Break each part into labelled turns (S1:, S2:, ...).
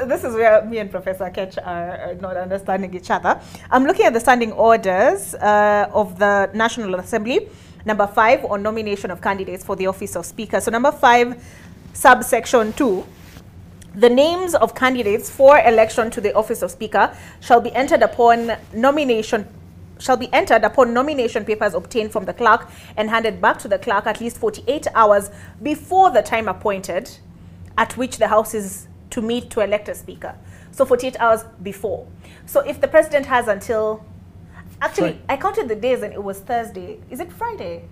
S1: this is where me and Professor Ketch are not understanding each other. I'm looking at the standing orders of the National Assembly. Number 5, on nomination of candidates for the office of Speaker. So number 5, subsection 2, the names of candidates for election to the office of Speaker shall be entered upon nomination papers obtained from the clerk and handed back to the clerk at least 48 hours before the time appointed at which the House is to meet to elect a Speaker. So 48 hours before. So if the President has until... Actually, sorry, I counted the days and it was Thursday. Is it Friday?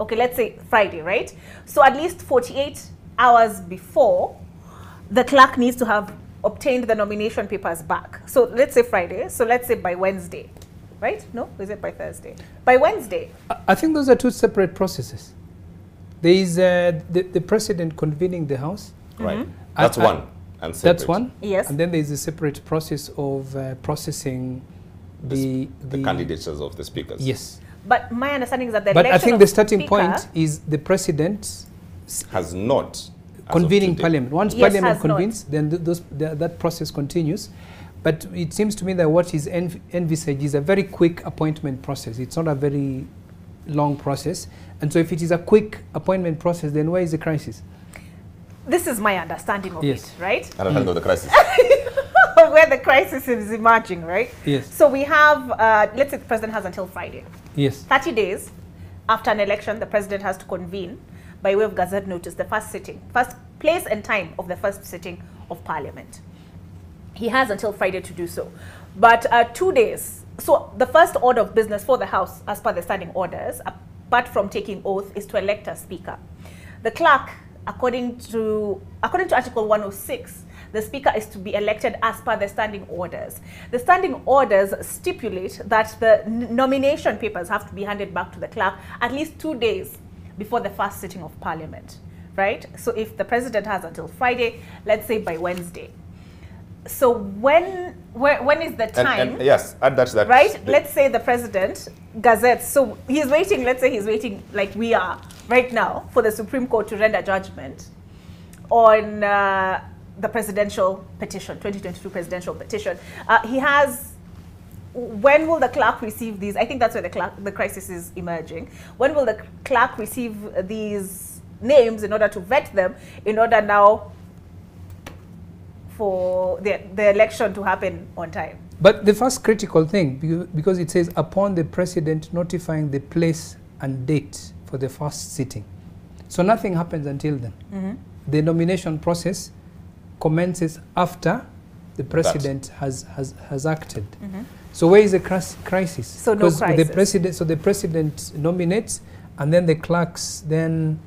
S1: Okay, let's say Friday, right? So at least 48 hours before, the clerk needs to have obtained the nomination papers back. So let's say Friday. So let's say by Wednesday, right? No, is it by Thursday? By Wednesday.
S2: I think those are two separate processes. There is the President convening the House.
S3: Right. That's one. And
S2: that's one.
S1: Yes.
S2: And then there is a separate process of processing the
S3: candidatures of the speakers.
S2: Yes.
S1: But my understanding is that the
S2: But I think the starting
S1: speaker
S2: point is the President
S3: has not
S2: convening Parliament. Once
S1: yes,
S2: Parliament convenes, then that process continues. But it seems to me that what is envisaged is a very quick appointment process. It's not a very long process. And so if it is a quick appointment process, then where is the crisis?
S1: This is my understanding of it, right?
S3: I don't handle the crisis.
S1: Where the crisis is emerging, right?
S2: Yes.
S1: So we have, let's say the President has until Friday.
S2: Yes.
S1: 30 days after an election, the President has to convene by way of Gazette notice the first place and time of the first sitting of Parliament. He has until Friday to do so. But 2 days, so the first order of business for the House, as per the standing orders, apart from taking oath, is to elect a Speaker. The clerk, according to Article 106, the Speaker is to be elected as per the standing orders. The standing orders stipulate that the nomination papers have to be handed back to the clerk at least 2 days before the first sitting of Parliament, right? So if the President has until Friday, let's say by Wednesday. So when is the time?
S3: And yes, add that to that.
S1: Right? Let's say the President gazettes. So he's waiting, let's say he's waiting like we are right now for the Supreme Court to render judgment on the presidential petition, 2022 presidential petition. He has, when will the clerk receive these? I think that's where the crisis is emerging. When will the clerk receive these names in order to vet them, in order now for the election to happen on time?
S2: But the first critical thing, because it says upon the President notifying the place and date for the first sitting. So nothing happens until then. Mm-hmm. The nomination process commences after the President has acted. Mm-hmm. So where is the crisis? So no crisis. The President nominates, and then the clerks then,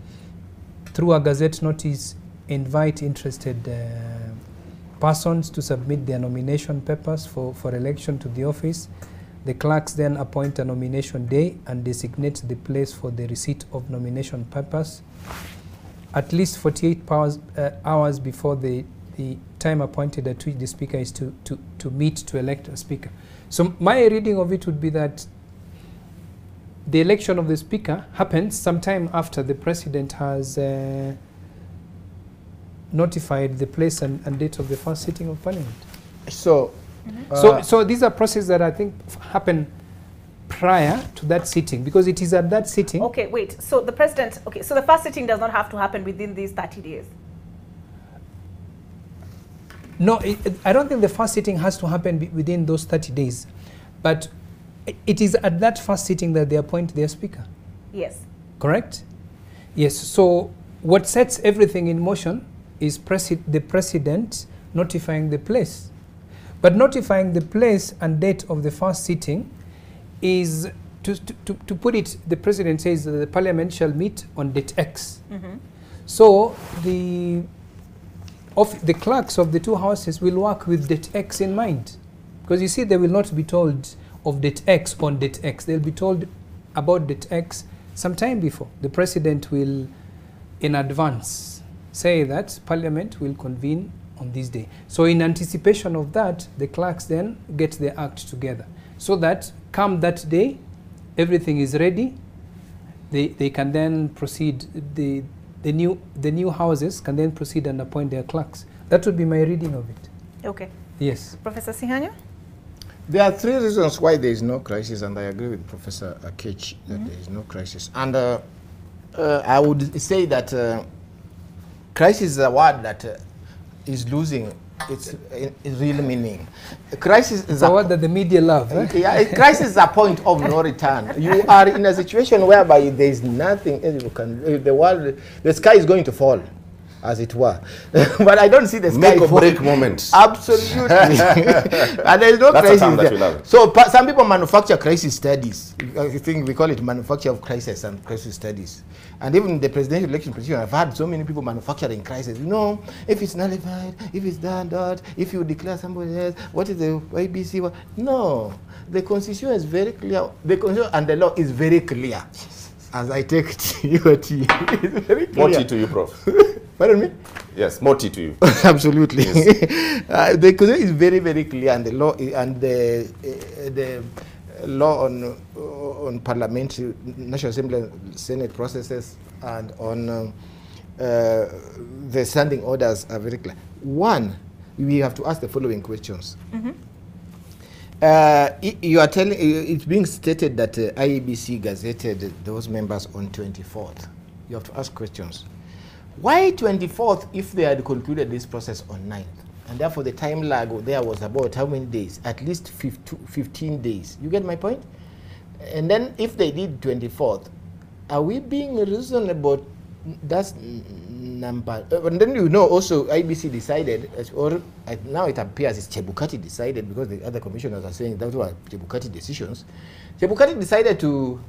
S2: through a Gazette notice, invite interested persons to submit their nomination papers for election to the office. The clerks then appoint a nomination day and designate the place for the receipt of nomination papers at least 48 hours before the time appointed at which the Speaker is to meet to elect a Speaker. So my reading of it would be that the election of the Speaker happens sometime after the President has notified the place and date of the first sitting of Parliament.
S4: So,
S2: so these are processes that I think happen prior to that sitting, because it is at that sitting.
S1: Okay, wait. So the President, okay, so the first sitting does not have to happen within these 30 days?
S2: No, I don't think the first sitting has to happen within those 30 days. But it is at that first sitting that they appoint their Speaker.
S1: Yes.
S2: Correct? Yes. So what sets everything in motion is the President notifying the place. But notifying the place and date of the first sitting is, to put it, the President says that the Parliament shall meet on date X. Mm-hmm. So the clerks of the two houses will work with date X in mind. Because you see, they will not be told of date X on date X. They'll be told about date X sometime before. The President will, in advance, say that Parliament will convene on this day. So in anticipation of that, the clerks then get their act together, so that come that day, everything is ready. They can then proceed, the new houses can then proceed and appoint their clerks. That would be my reading of it.
S1: Okay.
S2: Yes.
S1: Professor Sihanya?
S4: There are three reasons why there is no crisis, and I agree with Professor Akech that there is no crisis. And I would say that crisis is a word that is losing its real meaning. Crisis is
S2: a word that the media love.
S4: Yeah, crisis is a point of no return. You are in a situation whereby there is nothing else you can. The sky is going to fall, as it were. But I don't see the sky.
S3: Make or break moment.
S4: Absolutely. And there is no
S3: That's
S4: crisis
S3: a term that we
S4: there.
S3: love.
S4: So some people manufacture crisis studies. I think we call it manufacture of crisis and crisis studies. And even the presidential election position, I've had so many people manufacturing crisis. You know, if it's nullified, if it's done, if you declare somebody else, what is the ABC? No, the constitution is very clear. The constitution and the law is very clear. As I take TOT, it's very clear.
S3: More tea to you, Prof.
S4: Pardon me?
S3: Yes, more tea to you.
S4: Absolutely.
S3: Yes.
S4: The constitution is very, very clear, and the law and the law on parliamentary, National Assembly, Senate processes, and on the standing orders are very clear. One, we have to ask the following questions. You are telling, it's being stated that IEBC gazetted those members on 24th. You have to ask questions. Why 24th if they had concluded this process on 9th? And therefore the time lag there was about how many days? At least 15 days. You get my point? And then if they did 24th, are we being reasonable? That's number. And then you know also IBC decided, or now it appears it's Chebukati decided, because the other commissioners are saying that were Chebukati decisions. Chebukati decided to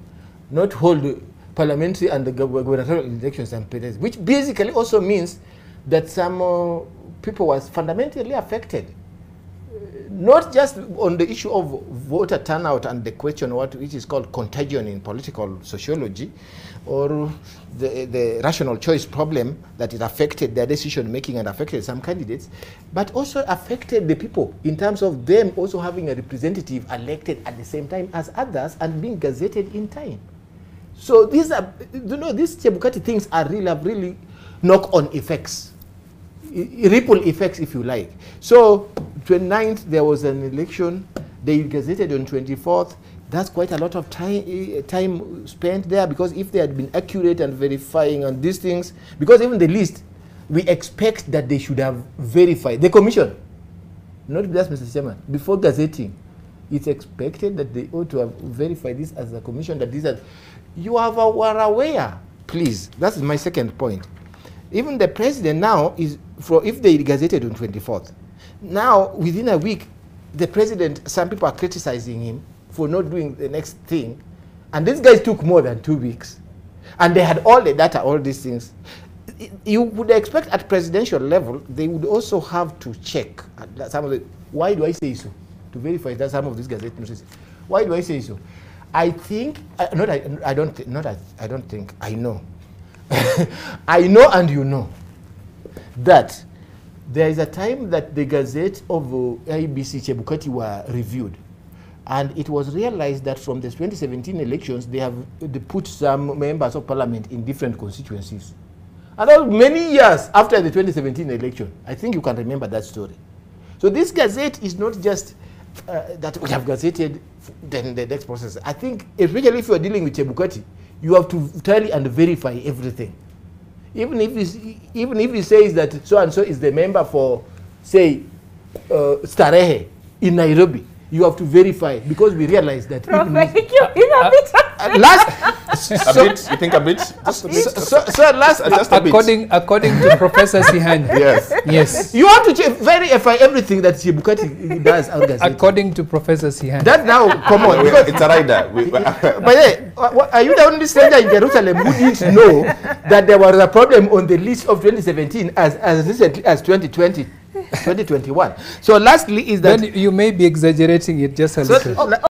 S4: not hold parliamentary and the gubernatorial elections and presidents, which basically also means that some people was fundamentally affected. Not just on the issue of voter turnout and the question which is called contagion in political sociology, or the rational choice problem that it affected their decision making and affected some candidates, but also affected the people in terms of them also having a representative elected at the same time as others and being gazetted in time. So these are, you know, these Chebukati things are really knock-on effects. Ripple effects, if you like. So 29th there was an election, they gazetted on 24th. That's quite a lot of time spent there, because if they had been accurate and verifying on these things, because even the list, we expect that they should have verified. The commission, not just Mr. Chairman, before gazetting, it's expected that they ought to have verified this as a commission, that these are, you were aware, please. That's my second point. Even the president now is, if they gazetted on 24th, now within a week, the president, some people are criticizing him for not doing the next thing, and these guys took more than 2 weeks, and they had all the data, all these things. You would expect at presidential level, they would also have to check some of the, why do I say so? To verify that some of these gazette notices. Why do I say so? I think, I don't think, I know. I know and you know that there is a time that the Gazette of IBC Chebukati were reviewed, and it was realized that from the 2017 elections they put some members of parliament in different constituencies, and that was many years after the 2017 election. I think you can remember that story. So this Gazette is not just that we have gazetted then the next process. I think especially if you are dealing with Chebukati, you have to tally and verify everything. Even if he says that so and so is the member for, say, Starehe in Nairobi, you have to verify, because we realize that.
S1: Prof, I think you're in a bit.
S3: You think a bit? Just a bit.
S4: Just
S3: a bit.
S2: According to Professor Sihanya.
S3: Yes.
S2: Yes.
S4: You have to verify everything that Chebukati does.
S2: According to Professor Sihanya.
S4: That now, come on.
S3: It's a rider.
S4: But hey, are you the only stranger in Jerusalem who didn't know that there was a problem on the list of 2017 as recently as 2020? 2021. So lastly is that...
S2: Then you may be exaggerating it just a little.